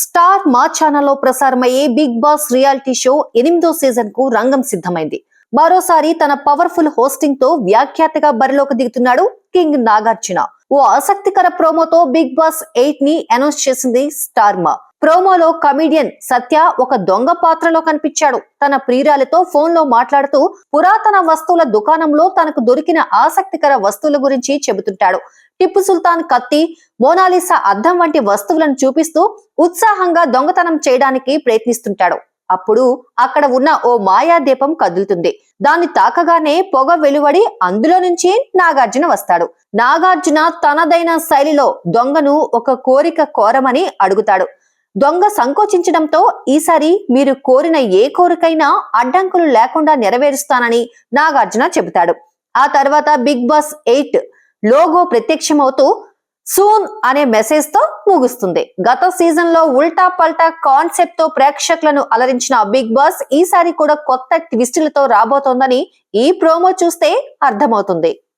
Star మా ఛానల్లో ప్రసారమయ్యే బిగ్ బాస్ రియాలిటీ షో 8వ సీజన్ కు రంగం సిద్ధమైంది. మరోసారి తన పవర్ఫుల్ హోస్టింగ్ తో వ్యాఖ్యాతగా బరిలోకి దిగుతున్నాడు కింగ్ నాగార్జున. ఓ ఆసక్తికర ప్రోమోతో బిగ్ బాస్ 8 ని అనౌన్స్ చేసింది స్టార్ మా. ప్రోమోలో కమీడియన్ సత్య ఒక దొంగ పాత్రలో కనిపించాడు. తన ప్రియురాలితో ఫోన్ లో మాట్లాడుతూ పురాతన వస్తువుల దుకాణంలో తనకు దొరికిన ఆసక్తికర వస్తువుల గురించి చెబుతుంటాడు. టిప్పు సుల్తాన్ కత్తి, మోనాలిసా అద్దం వంటి వస్తువులను చూపిస్తూ ఉత్సాహంగా దొంగతనం చేయడానికి ప్రయత్నిస్తుంటాడు. అప్పుడు అక్కడ ఉన్న ఓ మాయా దీపం కదులుతుంది. దాన్ని తాకగానే పొగ వెలువడి అందులో నుంచి నాగార్జున వస్తాడు. నాగార్జున తనదైన శైలిలో దొంగను ఒక కోరిక కోరమని అడుగుతాడు. దొంగ సంకోచించడంతో ఈసారి మీరు కోరిన ఏ కోరికైనా అడ్డంకులు లేకుండా నెరవేరుస్తానని నాగార్జున చెబుతాడు. ఆ తర్వాత బిగ్ బాస్ 8 లోగో ప్రత్యక్షమవుతూ సూన్ అనే మెసేజ్ తో ముగుస్తుంది. గత సీజన్ లో ఉల్టా పల్టా కాన్సెప్ట్ తో ప్రేక్షకులను అలరించిన బిగ్ బాస్ ఈసారి కూడా కొత్త ట్విస్టులతో రాబోతోందని ఈ ప్రోమో చూస్తే అర్థమవుతుంది.